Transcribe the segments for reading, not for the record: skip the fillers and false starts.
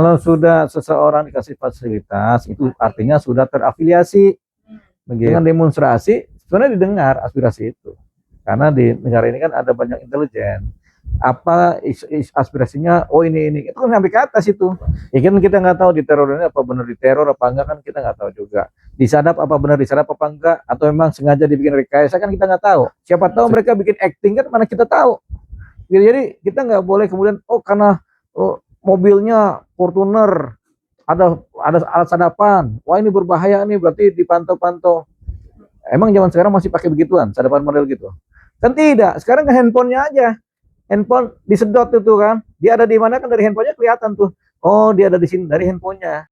Kalau sudah seseorang dikasih fasilitas, itu artinya sudah terafiliasi. Dengan demonstrasi, sebenarnya didengar aspirasi itu. Karena di negara ini kan ada banyak intelijen. Apa aspirasinya? Oh ini itu kan sampai ke atas itu. Ya kan kita nggak tahu di teror ini apa benar di teror apa enggak, kan kita nggak tahu juga. Disadap apa benar disadap apa enggak, atau memang sengaja dibikin rekayasa, kan kita nggak tahu. Siapa tahu mereka bikin acting, kan mana kita tahu. Jadi kita nggak boleh kemudian karena mobilnya Fortuner ada alat sadapan, wah ini berbahaya nih, berarti dipantau-pantau. Emang zaman sekarang masih pakai begituan, sadapan model gitu? Kan tidak, sekarang kan handphonenya aja. Handphone disedot itu kan, dia ada di mana kan dari handphonenya kelihatan tuh. Oh, dia ada di sini dari handphonenya.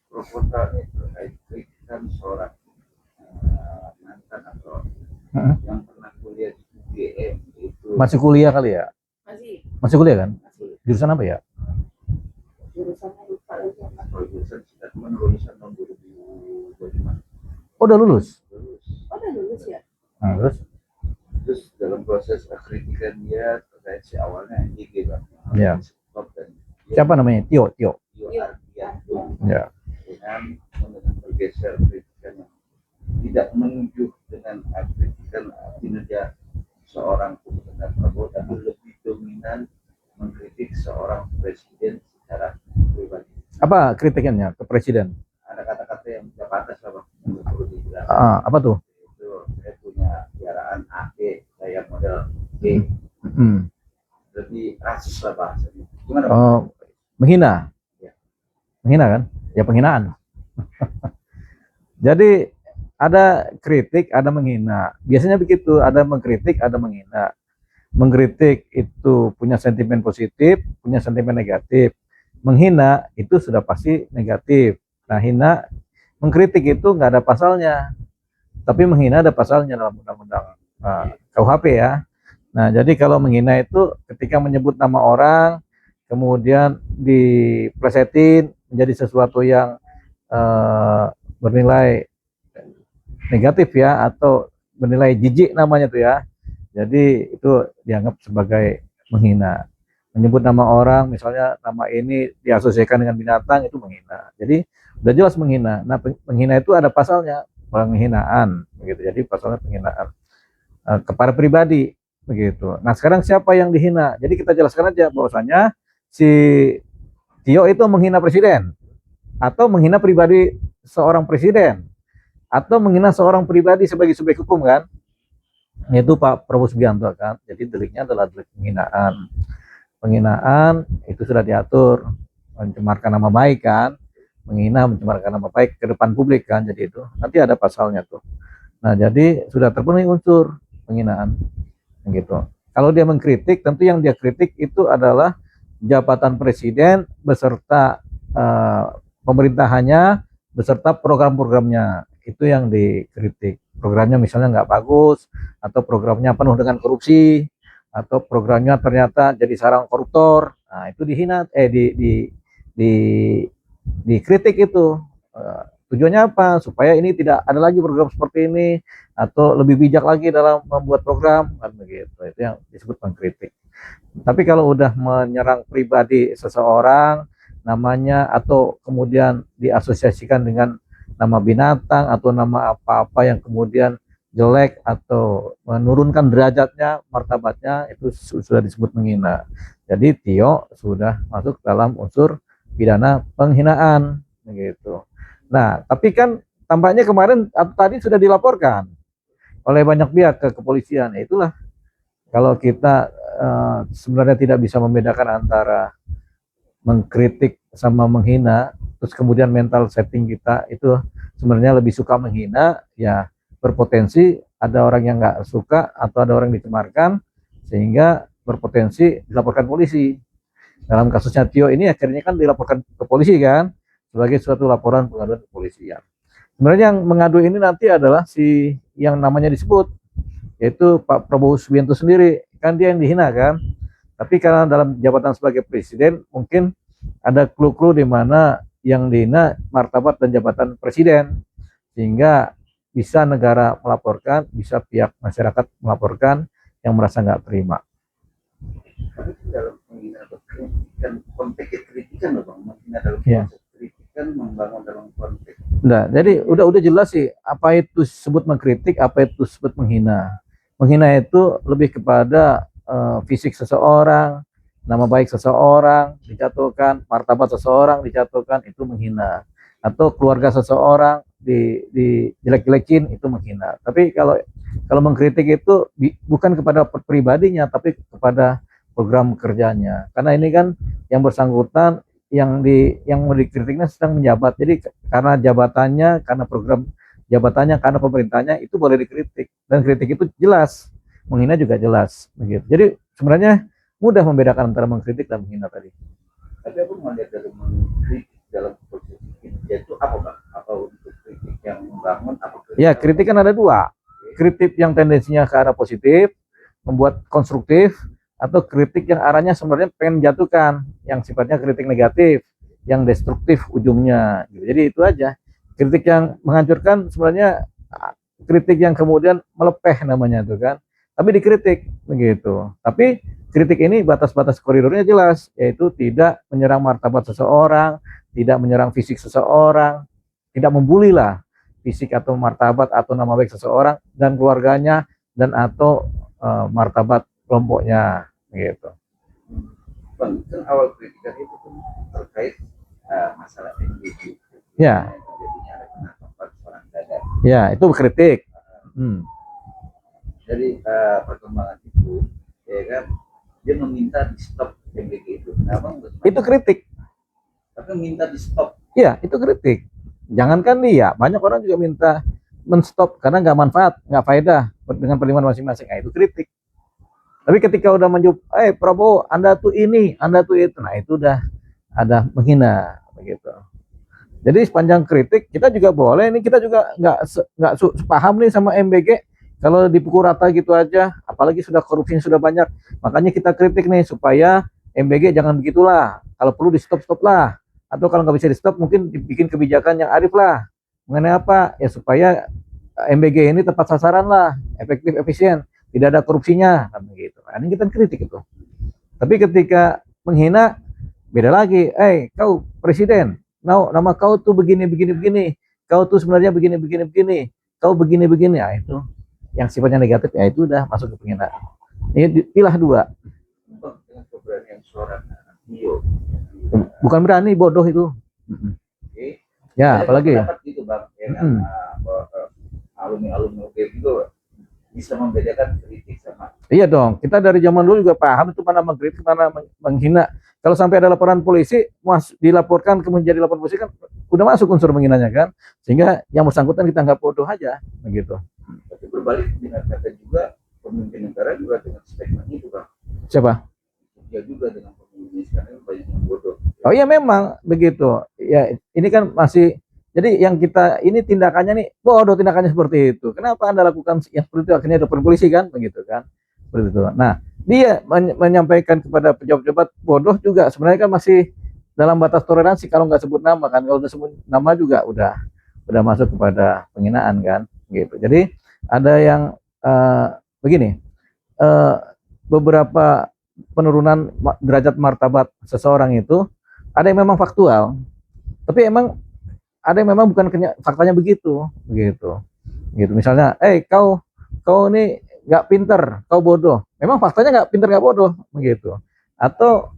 Proposal itu kan seorang mantan atau yang pernah kuliah di UGM itu. Masih kuliah kali ya? Masih kuliah kan? Jurusan apa ya? Jurusannya lupa lagi. Kalau jurusan sudah lulusan tahun 2025. Oh, udah lulus? Udah lulus ya. Nah, terus dalam proses kritikan dia terkait si awalnya IG Bang. Ya. Siapa namanya? Tio. Ya. Dengan bergeser kritikan yang tidak menuju dengan kritikan kinerja seorang pemerintahan Prabowo, tapi lebih dominan mengkritik seorang presiden secara pribadi. Apa kritikannya ke presiden? Ada kata-kata yang tidak pantas lah Bang, yang perlu dijelaskan. Apa tuh? Itu saya punya piaraan AK, saya model G. Lebih rasis lah bahasanya. Gimana Bang? Menghina? Ya. Menghina kan? Ya penghinaan. Jadi ada kritik, ada menghina. Biasanya begitu, ada mengkritik, ada menghina. Mengkritik itu punya sentimen positif, punya sentimen negatif. Menghina itu sudah pasti negatif. Nah, mengkritik itu nggak ada pasalnya, tapi menghina ada pasalnya dalam undang-undang KUHP ya. Nah, jadi kalau menghina itu ketika menyebut nama orang, kemudian diplesetin menjadi sesuatu yang bernilai negatif ya, atau bernilai jijik namanya tuh ya. Jadi itu dianggap sebagai menghina. Menyebut nama orang, misalnya nama ini diasosiasikan dengan binatang, itu menghina. Jadi udah jelas menghina. Nah, menghina itu ada pasalnya, penghinaan begitu. Jadi pasalnya penghinaan kepada pribadi begitu. Nah, sekarang siapa yang dihina? Jadi kita jelaskan aja bahwasanya si Tio itu menghina presiden, atau menghina pribadi seorang presiden, atau menghina seorang pribadi sebagai subjek hukum kan, yaitu Pak Prabowo Subianto kan. Jadi deliknya adalah delik penghinaan itu sudah diatur, mencemarkan nama baik kan, mencemarkan nama baik ke depan publik kan. Jadi itu nanti ada pasalnya tuh. Nah, jadi sudah terpenuhi unsur penghinaan gitu. Kalau dia mengkritik, tentu yang dia kritik itu adalah jabatan presiden beserta pemerintahannya beserta program-programnya. Itu yang dikritik. Programnya misalnya nggak bagus, atau programnya penuh dengan korupsi, atau programnya ternyata jadi sarang koruptor. Nah, itu dihina, dikritik itu. Tujuannya apa? Supaya ini tidak ada lagi program seperti ini, atau lebih bijak lagi dalam membuat program, kan begitu. Itu yang disebut mengkritik. Tapi kalau udah menyerang pribadi seseorang, namanya, atau kemudian diasosiasikan dengan nama binatang atau nama apa-apa yang kemudian jelek atau menurunkan derajatnya, martabatnya, itu sudah disebut menghina. Jadi Tio sudah masuk dalam unsur pidana penghinaan begitu. Nah, tapi kan tampaknya kemarin atau tadi sudah dilaporkan oleh banyak pihak ke kepolisian. Itulah kalau kita sebenarnya tidak bisa membedakan antara mengkritik sama menghina, terus kemudian mental setting kita itu sebenarnya lebih suka menghina, ya berpotensi ada orang yang nggak suka atau ada orang yang dicemarkan, sehingga berpotensi dilaporkan polisi. Dalam kasusnya Tio ini akhirnya kan dilaporkan ke polisi kan, sebagai suatu laporan pengaduan kepolisian. Sebenarnya yang mengadu ini nanti adalah si yang namanya disebut, yaitu Pak Prabowo Subianto sendiri, kan dia yang dihina kan. Tapi karena dalam jabatan sebagai presiden, mungkin ada clue-clue di mana yang dihina martabat dan jabatan presiden, sehingga bisa negara melaporkan, bisa pihak masyarakat melaporkan yang merasa nggak terima. Tapi dalam penghinaan atau kritikan, konteksnya kritikan loh bang, menghina dalam Iya. proses kritikan, membangun dalam konteks. Nah, jadi udah jelas sih apa itu sebut mengkritik, apa itu sebut menghina. Menghina itu lebih kepada fisik seseorang, nama baik seseorang dijatuhkan, martabat seseorang dijatuhkan, itu menghina. Atau keluarga seseorang di jelek-jelekin, itu menghina. Tapi kalau mengkritik itu bukan kepada pribadinya, tapi kepada program kerjanya. Karena ini kan yang bersangkutan yang mau dikritiknya sedang menjabat. Jadi karena jabatannya, karena program jabatannya, karena pemerintahnya, itu boleh dikritik. Dan kritik itu jelas, menghina juga jelas. Begitu. Jadi sebenarnya mudah membedakan antara mengkritik dan menghina tadi. Tapi aku melihat dari mengkritik dalam proses itu apa bang? Apa untuk kritik yang membangun? Apa kritik Ya, kritik kan ada dua. Kritik yang tendensinya ke arah positif, membuat konstruktif, atau kritik yang arahnya sebenarnya pengen jatuhkan, yang sifatnya kritik negatif, yang destruktif ujungnya. Jadi itu aja. Kritik yang menghancurkan sebenarnya kritik yang kemudian melepeh namanya itu kan. Tapi dikritik begitu. Tapi kritik ini batas-batas koridornya jelas, yaitu tidak menyerang martabat seseorang, tidak menyerang fisik seseorang, tidak membuli lah fisik atau martabat atau nama baik seseorang dan keluarganya dan atau martabat kelompoknya gitu. bang? Kan awal kritikan itu kan terkait masalah NGO. Ya, Jadinya ada penangkapan seorang dagang. ya itu kritik. Dari perkembangan itu, ya kan, dia meminta di stop MBG itu. Nah, bang, Itu kritik. tapi minta di stop. Iya, itu kritik. Jangankan dia, banyak orang juga minta menstop karena nggak manfaat, nggak faedah dengan pertimbangan masing-masing. Nah, itu kritik. Tapi ketika udah menjawab, Prabowo, Anda tuh ini, Anda tuh itu, nah itu udah ada menghina begitu. Jadi sepanjang kritik kita juga boleh, ini kita juga nggak paham nih sama MBG. Kalau dipukul rata gitu aja, apalagi sudah korupsinya sudah banyak, makanya kita kritik nih supaya MBG jangan begitulah. Kalau perlu di stop lah, atau kalau nggak bisa di stop mungkin dibikin kebijakan yang arif lah. Mengenai apa? Ya supaya MBG ini tepat sasaran lah, efektif, efisien, tidak ada korupsinya, kan begitu. Nah, ini kita kritik itu. Tapi ketika menghina, beda lagi. Kau presiden, nama kau tuh begini, begini, begini. Kau tuh sebenarnya begini, begini, begini. Kau begini, begini. Ya itu yang sifatnya negatif, ya itu udah masuk ke penghinaan. Ini pilah dua. Dengan keberanian seorang Tio. Bukan berani, bodoh itu. Oke. Ya, apalagi ya. Gitu bang, ya kan, alumni UGM itu bisa membedakan kritik sama. Iya dong, kita dari zaman dulu juga paham itu mana mengkritik, mana menghina. Kalau sampai ada laporan polisi, dilaporkan kemudian jadi laporan polisi kan udah masuk unsur menghinanya kan, sehingga yang bersangkutan kita anggap bodoh aja, begitu. Tapi berbalik dengan kata juga pemimpin negara juga dengan statement itu bang. Siapa? Ya juga dengan pemimpin sekarang banyak yang bodoh. Oh iya memang begitu. Ya ini kan masih, jadi yang kita ini tindakannya nih bodoh, tindakannya seperti itu. Kenapa Anda lakukan yang seperti itu? Akhirnya laporan polisi kan, begitu kan? Seperti itu. Nah, dia menyampaikan kepada pejabat-pejabat bodoh juga sebenarnya kan masih dalam batas toleransi kalau nggak sebut nama kan. Kalau udah sebut nama juga udah masuk kepada penghinaan kan, gitu. Jadi ada yang begini, beberapa penurunan derajat martabat seseorang itu ada yang memang faktual, tapi emang ada yang memang bukan faktanya begitu. Misalnya, kau ini nggak pinter, kau bodoh. Memang faktanya nggak pinter nggak bodoh, begitu. Atau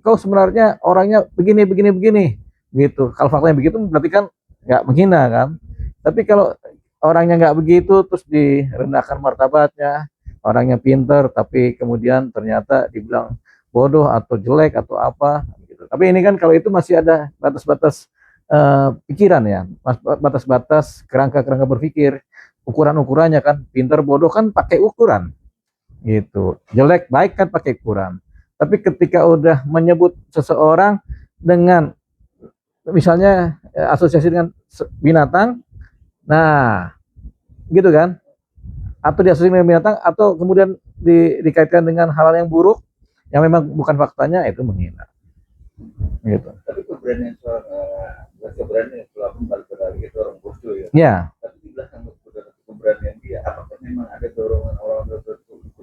kau sebenarnya orangnya begini begini begini, gitu. Kalau faktanya begitu berarti kan nggak menghina kan. Tapi kalau orangnya nggak begitu terus direndahkan martabatnya, orangnya pinter tapi kemudian ternyata dibilang bodoh atau jelek atau apa gitu. Tapi ini kan kalau itu masih ada batas-batas pikiran ya, batas-batas kerangka-kerangka berpikir, ukuran-ukurannya kan, pinter bodoh kan pakai ukuran gitu, jelek baik kan pakai ukuran. Tapi ketika udah menyebut seseorang dengan misalnya asosiasi dengan binatang, nah gitu kan, atau diasosiasi dengan binatang, atau kemudian dikaitkan dengan hal yang buruk yang memang bukan faktanya, itu menghina gitu. Tapi keberanian seorang keberanian pelaku balik lagi itu orang bodoh ya. Ya. Tapi di belakang keberanian dia, apakah memang ada dorongan orang tertentu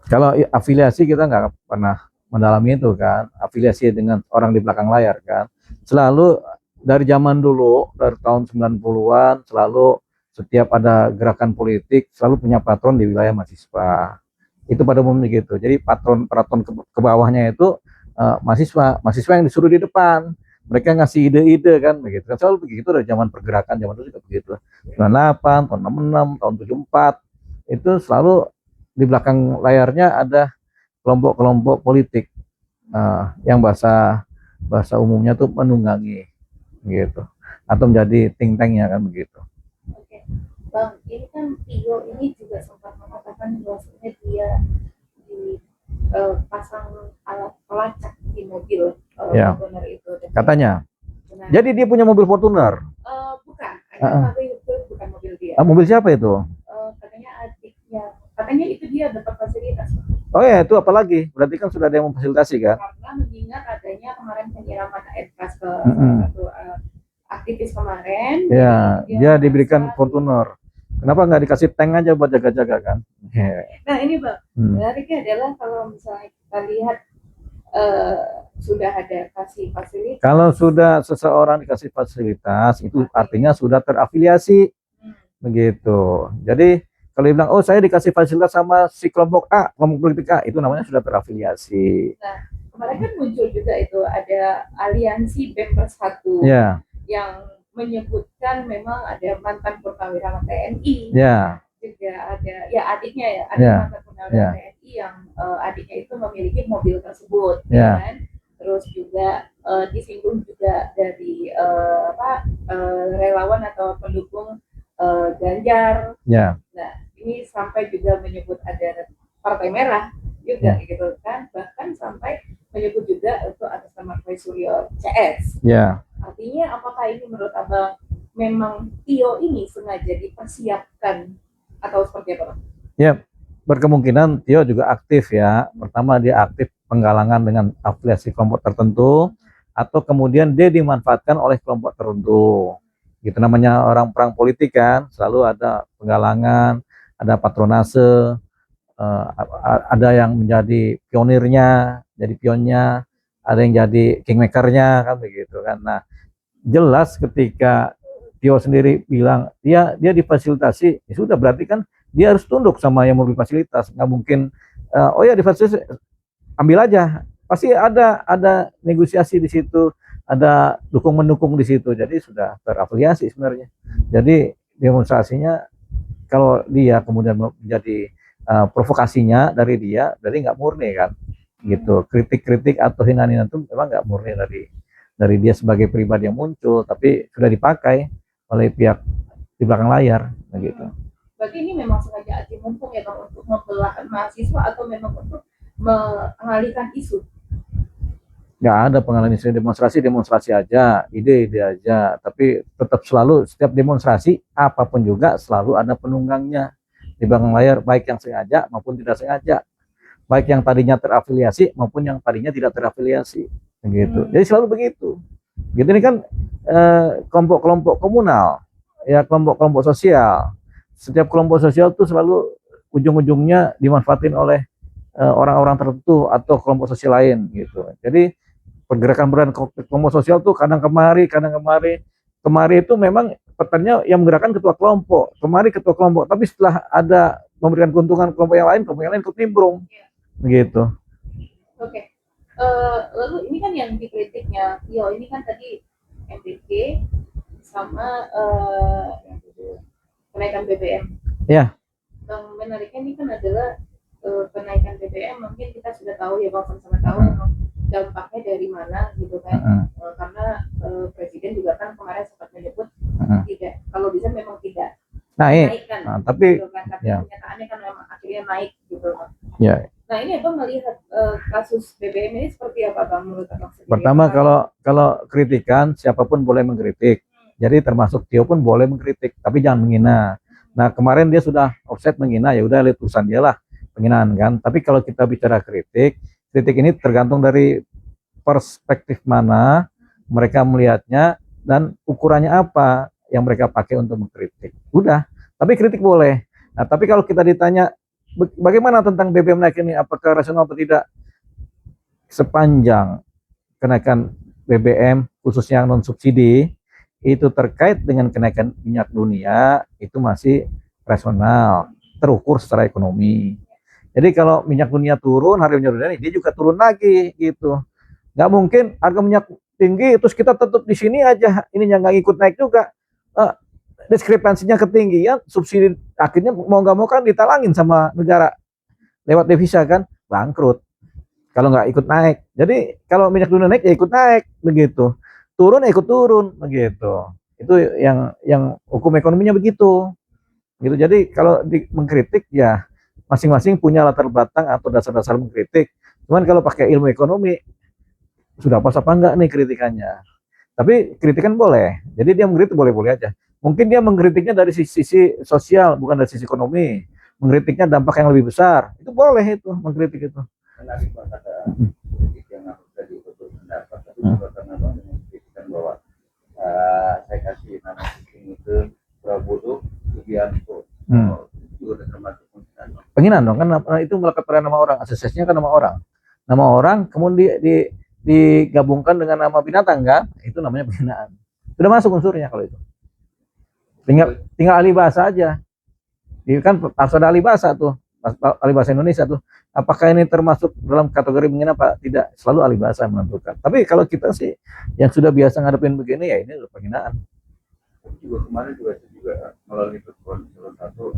Kalau afiliasi kita nggak pernah mendalami itu kan, afiliasi dengan orang di belakang layar kan. Selalu dari zaman dulu, dari tahun 90-an, selalu setiap ada gerakan politik selalu punya patron di wilayah mahasiswa. Itu pada umumnya gitu. Jadi patron ke bawahnya itu mahasiswa yang disuruh di depan. Mereka ngasih ide-ide kan begitu. Kan selalu begitu dari zaman pergerakan zaman dulu juga begitu. 98, tahun 66, tahun 74 itu selalu di belakang layarnya ada kelompok-kelompok politik yang bahasa bahasa umumnya tuh menunggangi gitu atau menjadi think tanknya kan begitu. Oke, Bang, ini kan Tio ini juga sempat mengatakan bahwasanya dia dipasang alat pelacak di mobil Ya. Fortuner itu. Katanya. Benar. Jadi dia punya mobil Fortuner. Bukan, tapi itu bukan mobil dia. Mobil siapa itu? Katanya adiknya, katanya itu dia dapat fasilitas. Oh ya, itu apalagi? Berarti kan sudah ada yang memfasilitasi kan? Karena mengingat adanya kemarin penyiraman air keras ke salah satu aktivis kemarin. Ya, dia diberikan merasa Fortuner. Kenapa nggak dikasih tank aja buat jaga-jaga kan? Nah ini Bang, menariknya adalah kalau misalnya kita lihat sudah ada kasih fasilitas. Kalau sudah seseorang dikasih fasilitas, itu artinya sudah terafiliasi, begitu. Jadi kalau dibilang, oh saya dikasih fasilitas sama si kelompok A, kelompok politik A, itu namanya sudah terafiliasi. Nah, kemarin kan muncul juga itu ada aliansi BEM Bersatu yang menyebutkan memang ada mantan purnawirawan TNI. Juga ada ya adiknya ya, ada mantan purnawirawan TNI yang adiknya itu memiliki mobil tersebut, kan? Terus juga disinggung juga dari relawan atau pendukung Ganjar. Nah, ini sampai juga menyebut ada Partai Merah juga gitu kan, bahkan sampai menyebut juga untuk atas nama Roy Suryo CS. Artinya apakah ini menurut Abang memang Tio ini sengaja dipersiapkan atau seperti apa? Ya, berkemungkinan Tio juga aktif ya. Pertama dia aktif penggalangan dengan afiliasi kelompok tertentu, atau kemudian dia dimanfaatkan oleh kelompok tertentu. Gitu namanya orang perang politik kan, selalu ada penggalangan, ada patronase, ada yang menjadi pionirnya, jadi pionnya, ada yang jadi kingmakernya kan begitu kan. Nah, jelas ketika Tio sendiri bilang dia difasilitasi, ya sudah berarti kan dia harus tunduk sama yang memberi fasilitas. Nggak mungkin oh ya difasilitasi ambil aja, pasti ada negosiasi di situ, ada dukung mendukung di situ. Jadi sudah terafiliasi sebenarnya. Jadi demonstrasinya kalau dia kemudian menjadi provokasinya dari dia, berarti nggak murni kan, gitu. Kritik-kritik atau hinaan-hinaan itu memang nggak murni dari dia sebagai pribadi yang muncul, tapi sudah dipakai oleh pihak di belakang layar, gitu. Berarti ini memang sengaja aji mumpung ya Bang, untuk membelah mahasiswa atau memang untuk mengalihkan isu? Nggak ada pengalihan isu, demonstrasi aja, ide-ide aja, tapi tetap selalu setiap demonstrasi apapun juga selalu ada penunggangnya di belakang layar, baik yang sengaja maupun tidak sengaja, baik yang tadinya terafiliasi maupun yang tadinya tidak terafiliasi, begitu. Jadi selalu begitu. Gitu, ini kan kelompok-kelompok komunal, ya kelompok-kelompok sosial. Setiap kelompok sosial tuh selalu ujung-ujungnya dimanfaatin oleh orang-orang tertentu atau kelompok sosial lain, gitu. Jadi pergerakan kelompok sosial tuh kadang kemari itu memang petanya yang menggerakkan ketua kelompok, kemari ketua kelompok, tapi setelah ada memberikan keuntungan kelompok yang lain ikut nimbrung, begitu. Oke. Lalu ini kan yang dikritiknya Tio ini kan tadi MBG sama kenaikan BBM. Ya. Yang menariknya ini kan adalah kenaikan BBM, mungkin kita sudah tahu ya Bang, sama-sama tahu dampaknya dari mana gitu kan. Karena Presiden juga kan kemarin sempat menyebut tidak, kalau bisa memang tidak naikkan. Tapi gitu kan. Kenyataannya kan memang akhirnya naik gitu. Nah ini Abang melihat kasus BBM ini seperti apa Bang menurut Abang sendiri? Pertama kalau kritikan siapapun boleh mengkritik. Jadi termasuk Tio pun boleh mengkritik, tapi jangan menghina. Nah kemarin dia sudah offset menghina, ya udah lihat urusan dia lah penghinaan kan. Tapi kalau kita bicara kritik ini tergantung dari perspektif mana mereka melihatnya dan ukurannya apa yang mereka pakai untuk mengkritik. Udah, tapi kritik boleh. Nah tapi kalau kita ditanya bagaimana tentang BBM naik ini? Apakah rasional atau tidak? Sepanjang kenaikan BBM khususnya non subsidi itu terkait dengan kenaikan minyak dunia, itu masih rasional, terukur secara ekonomi. Jadi kalau minyak dunia turun, harga minyak dunia dia juga turun lagi gitu. Nggak mungkin harga minyak tinggi terus kita tetap di sini aja, ini yang nggak ikut naik juga. Diskrepansinya ketinggian, subsidi akhirnya mau nggak mau kan ditalangin sama negara lewat devisa kan, bangkrut kalau nggak ikut naik. Jadi kalau minyak dunia naik ya ikut naik begitu, turun ya ikut turun begitu. Itu yang hukum ekonominya begitu gitu. Jadi kalau mengkritik ya masing-masing punya latar belakang atau dasar-dasar mengkritik. Cuman kalau pakai ilmu ekonomi sudah pas apa enggak nih kritikannya. Tapi kritikan boleh. Jadi dia mengkritik boleh-boleh aja. Mungkin dia mengkritiknya dari sisi sosial, bukan dari sisi ekonomi. Mengkritiknya dampak yang lebih besar. Itu boleh itu, mengkritik itu. Menarik banget ada kritik yang harus jadi betul pendapat. Tapi juga karena dengan kritikan bahwa saya kasih nama kucing itu Prabowo Subianto. Itu juga termasuk penghinaan dong, kan itu melekat pada nama orang. Asesnya kan nama orang. Nama orang kemudian digabungkan dengan nama binatang kan? Itu namanya penghinaan. Sudah masuk unsurnya kalau itu. Tinggal ahli bahasa aja. Ini kan harus ada ahli bahasa tuh, ahli bahasa Indonesia tuh. Apakah ini termasuk dalam kategori menghina apa tidak? Selalu ahli bahasa yang menentukan. Tapi kalau kita sih yang sudah biasa ngadepin begini ya ini udah penghinaan. Juga kemarin juga melalui pertemuan salah satu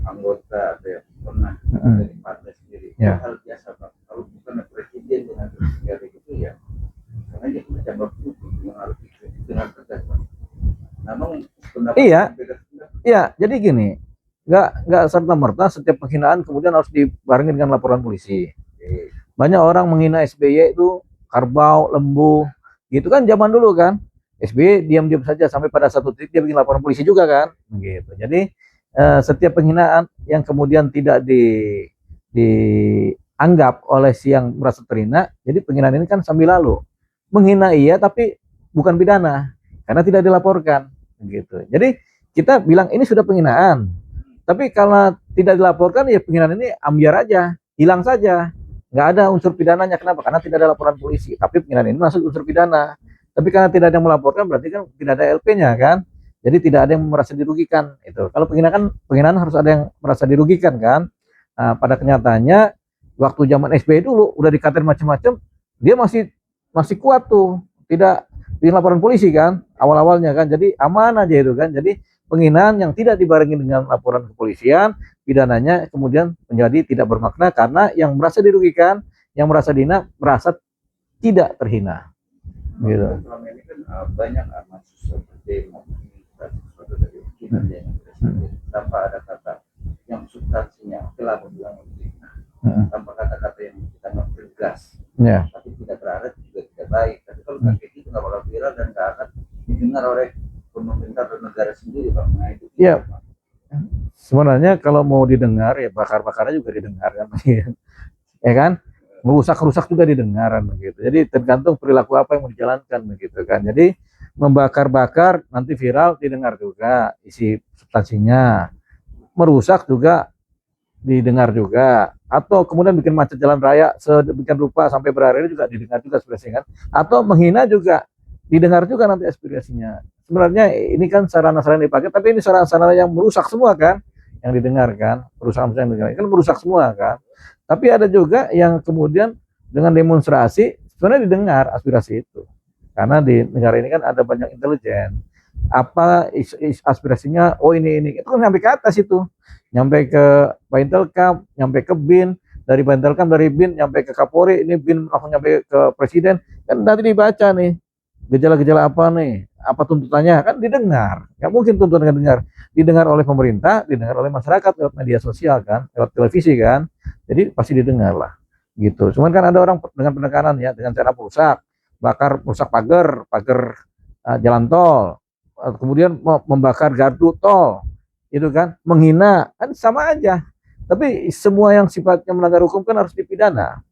anggota atau yang pernah dari partai sendiri. Ya. Hal biasa Pak. Kalau bukan presiden dengan seperti itu ya, karena dia punya cabang hukum yang harus dikritik dengan tegas Pak. Namun Iya, jadi gini, nggak serta merta setiap penghinaan kemudian harus dibarengi dengan laporan polisi. Banyak orang menghina SBY itu karbau, lembu, gitu kan zaman dulu kan. SBY diam-diam saja sampai pada satu titik dia bikin laporan polisi juga kan, gitu. Jadi setiap penghinaan yang kemudian tidak dianggap oleh si yang merasa terhina, jadi penghinaan ini kan sambil lalu. Menghina iya tapi bukan pidana karena tidak dilaporkan. Gitu. Jadi kita bilang ini sudah penghinaan. Tapi kalau tidak dilaporkan ya penghinaan ini ambiar aja, hilang saja. Nggak ada unsur pidananya. Kenapa? Karena tidak ada laporan polisi. Tapi penghinaan ini masuk unsur pidana. Tapi karena tidak ada yang melaporkan berarti kan tidak ada LP-nya kan. Jadi tidak ada yang merasa dirugikan. Itu. Kalau penghinaan harus ada yang merasa dirugikan kan. Nah, pada kenyataannya waktu zaman SBY dulu udah dikatain macam-macam, dia masih kuat tuh. Tidak bikin laporan polisi kan awal-awalnya kan, jadi aman aja itu kan. Jadi penghinaan yang tidak dibarengi dengan laporan kepolisian, pidananya kemudian menjadi tidak bermakna karena yang merasa dirugikan, yang merasa dihina merasa tidak terhina. Gitu. Selama ini kan banyak mahasiswa berdemo sesuatu dari kinerja yang presiden tanpa ada kata yang substansinya telah bilang tanpa kata-kata yang kita nggak tegas, tapi tidak berarti juga tidak baik. Tapi kalau kayak gitu nggak bakal viral dan nggak akan didengar oleh pemerintah dan negara sendiri Pak. Nah itu ya sebenarnya kalau mau didengar ya bakar-bakarnya juga didengar kan. Ya kan, merusak-rusak juga didengar begitu. Jadi tergantung perilaku apa yang mau dijalankan begitu kan. Jadi membakar-bakar nanti viral didengar juga isi substansinya, merusak juga didengar juga, atau kemudian bikin macet jalan raya sedemikian rupa sampai berhari-hari juga didengar juga aspirasinya kan, atau menghina juga didengar juga nanti aspirasinya. Sebenarnya ini kan sarana-sarana dipakai, tapi ini sarana-sarana yang merusak semua kan, yang didengarkan, perusahaan yang didengar kan merusak semua kan. Tapi ada juga yang kemudian dengan demonstrasi sebenarnya didengar aspirasi itu, karena di negara ini kan ada banyak intelijen. Apa aspirasinya? Oh ini itu kan sampai ke atas itu, nyampe ke Baintelkam, nyampe ke BIN, dari Baintelkam dari BIN nyampe ke Kapolri, ini BIN langsung nyampe ke Presiden, kan nanti dibaca nih gejala-gejala apa nih, apa tuntutannya, kan didengar. Nggak mungkin tuntutan didengar oleh pemerintah, didengar oleh masyarakat lewat media sosial kan, lewat televisi kan, jadi pasti didengar lah gitu. Cuman kan ada orang dengan penekanan ya, dengan cara merusak pagar jalan tol, kemudian membakar gardu tol, itu kan menghina, kan sama aja. Tapi semua yang sifatnya melanggar hukum kan harus dipidana.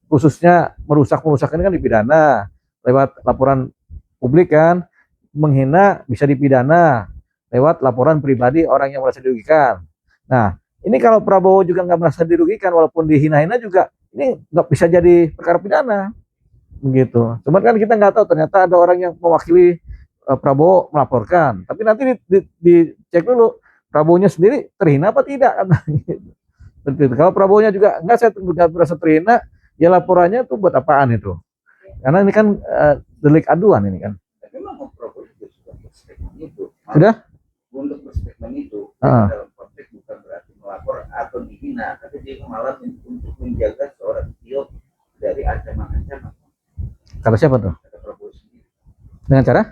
Khususnya merusak ini kan dipidana lewat laporan publik kan. Menghina bisa dipidana lewat laporan pribadi orang yang merasa dirugikan. Nah, ini kalau Prabowo juga nggak merasa dirugikan walaupun dihina-hina juga, ini nggak bisa jadi perkara pidana begitu. Cuman kan kita nggak tahu, ternyata ada orang yang mewakili Prabowo melaporkan, tapi nanti dicek dulu Prabowo-nya sendiri terhina apa tidak. Kalau Prabowo-nya juga enggak, saya nggak merasa terhina, ya laporannya tuh buat apaan itu? Karena ini kan delik aduan ini kan. Tapi memang Prabowo juga sudah berstatement itu. Sudah? Untuk berstatement itu dalam konteks bukan berarti melapor atau dihina, tapi dia malah untuk menjaga seorang Tio dari ancaman-ancaman. Kata siapa tuh? Kata Prabowo sendiri. Dengan cara?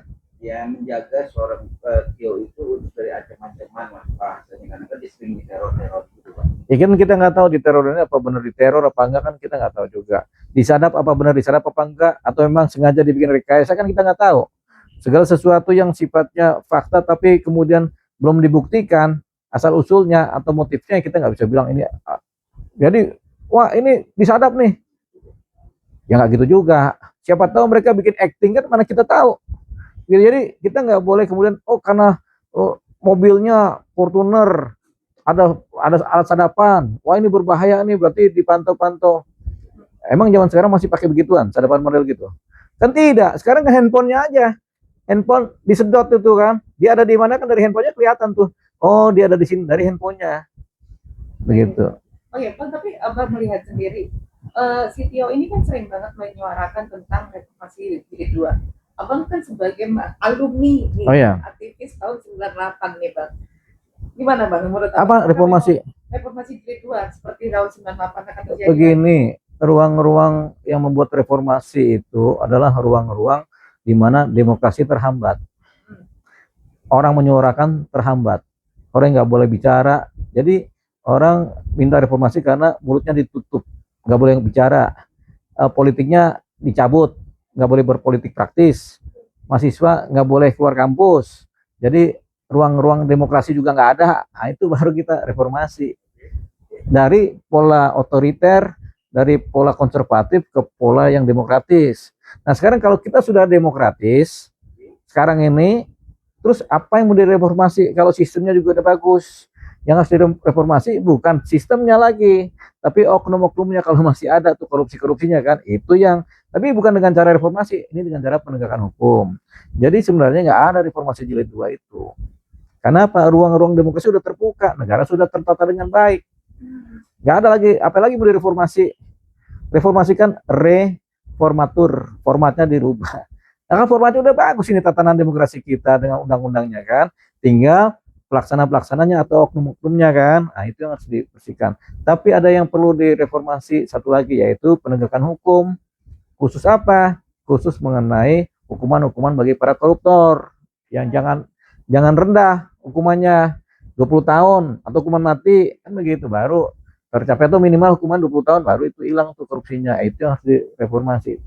Ya menjaga seorang Tio itu untuk dari ancaman-ancaman bahasanya, karena kan disering teror gitu Pak. Ya kan kita nggak tahu di teror ini apa benar diteror apa enggak, kan kita nggak tahu juga. Disadap apa benar disadap apa enggak, atau memang sengaja dibikin rekayasa, kan kita nggak tahu. Segala sesuatu yang sifatnya fakta tapi kemudian belum dibuktikan asal usulnya atau motifnya, kita nggak bisa bilang ini. Jadi wah ini disadap nih, ya nggak gitu juga. Siapa tahu mereka bikin acting, kan mana kita tahu. Jadi kita nggak boleh kemudian karena mobilnya Fortuner ada alat sadapan, wah ini berbahaya nih, berarti dipantau-pantau. Emang zaman sekarang masih pakai begituan, sadapan model gitu? Kan tidak, sekarang kan handphonenya aja, handphone disedot itu kan, dia ada di mana kan dari handphonenya kelihatan tuh, oh dia ada di sini dari handphonenya, begitu. Oh ya Pak, tapi Abang melihat sendiri, si Tio ini kan sering banget menyuarakan tentang reformasi jilid 2. Abang kan sebagai alumni nih, aktivis tahun 98 nih Bang. Gimana Bang menurut apa reformasi jilid 2 seperti tahun 98 akan terjadi? Begini, ruang-ruang yang membuat reformasi itu adalah ruang-ruang di mana demokrasi terhambat. Orang menyuarakan terhambat. Orang nggak boleh bicara. Jadi orang minta reformasi karena mulutnya ditutup, nggak boleh bicara. Politiknya dicabut, nggak boleh berpolitik praktis. Mahasiswa nggak boleh keluar kampus. Jadi ruang-ruang demokrasi juga nggak ada. Nah, itu baru kita reformasi. Dari pola otoriter, dari pola konservatif ke pola yang demokratis. Nah sekarang kalau kita sudah demokratis, sekarang ini, terus apa yang mau direformasi kalau sistemnya juga udah bagus? Yang harus direformasi bukan sistemnya lagi, tapi oknum-oknumnya kalau masih ada tuh korupsi-korupsinya kan, itu yang, tapi bukan dengan cara reformasi, ini dengan cara penegakan hukum. Jadi sebenarnya nggak ada reformasi jilid 2 itu. Karena apa? Ruang-ruang demokrasi sudah terbuka, negara sudah tertata dengan baik. Nggak ada lagi, apalagi mau direformasi. Reformasi kan reformatur, formatnya dirubah. Nah, kan formatnya udah bagus ini tatanan demokrasi kita dengan undang-undangnya kan. Tinggal pelaksana-pelaksananya atau oknum-oknumnya kan. Nah, itu yang harus dibersihkan. Tapi ada yang perlu direformasi satu lagi, yaitu penegakan hukum. Khusus apa? Khusus mengenai hukuman-hukuman bagi para koruptor. Yang jangan rendah hukumannya 20 tahun atau hukuman mati, kan begitu, baru tercapai itu minimal hukuman 20 tahun, baru itu hilang tuh korupsinya. Itu harus direformasi.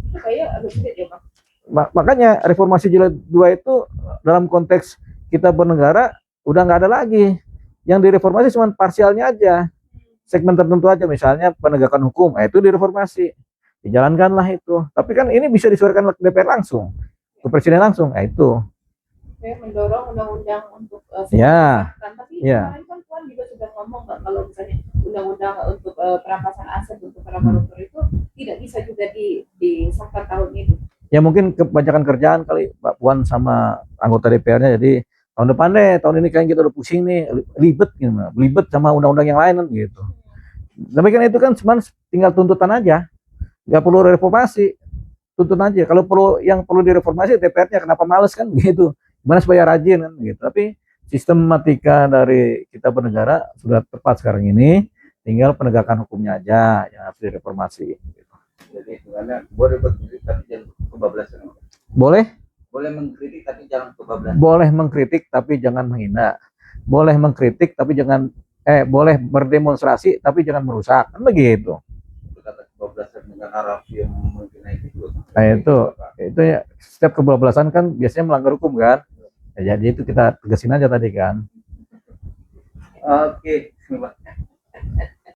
Makanya reformasi jilid 2 itu dalam konteks kita bernegara udah nggak ada lagi. Yang direformasi cuma parsialnya aja, segmen tertentu aja, misalnya penegakan hukum, itu direformasi, dijalankanlah itu. Tapi kan ini bisa disuarakan ke DPR langsung, ke presiden langsung, itu. Mendorong undang-undang untuk tapi kemarin kan Puan juga sudah ngomong kalau misalnya undang-undang untuk perampasan aset untuk para koruptor itu tidak bisa juga disahkan tahun ini. Ya mungkin kebanyakan kerjaan kali Pak Puan sama anggota DPR-nya, jadi tahun depan deh, tahun ini kan kita udah pusing nih, ribet sama undang-undang yang lain gitu. Tapi kan itu kan cuma tinggal tuntutan aja, nggak perlu reformasi, tuntut aja. Kalau yang perlu direformasi DPR-nya, kenapa males kan gitu. Gimana supaya rajin kan gitu. Tapi sistematika dari kita bernegara sudah tepat sekarang ini, tinggal penegakan hukumnya aja yang harus direformasi gitu. Jadi sebenarnya boleh berkritik tapi jangan kebablasan. Boleh mengkritik tapi jangan kebablasan. Boleh mengkritik tapi jangan menghina. Boleh mengkritik tapi jangan boleh berdemonstrasi tapi jangan merusak, kan begitu. Kata kebablasan dengan narasi yang mengenai itu. Nah itu ya, setiap kebablasan kan biasanya melanggar hukum kan. Ya, jadi itu kita tegasin aja tadi kan. Oke.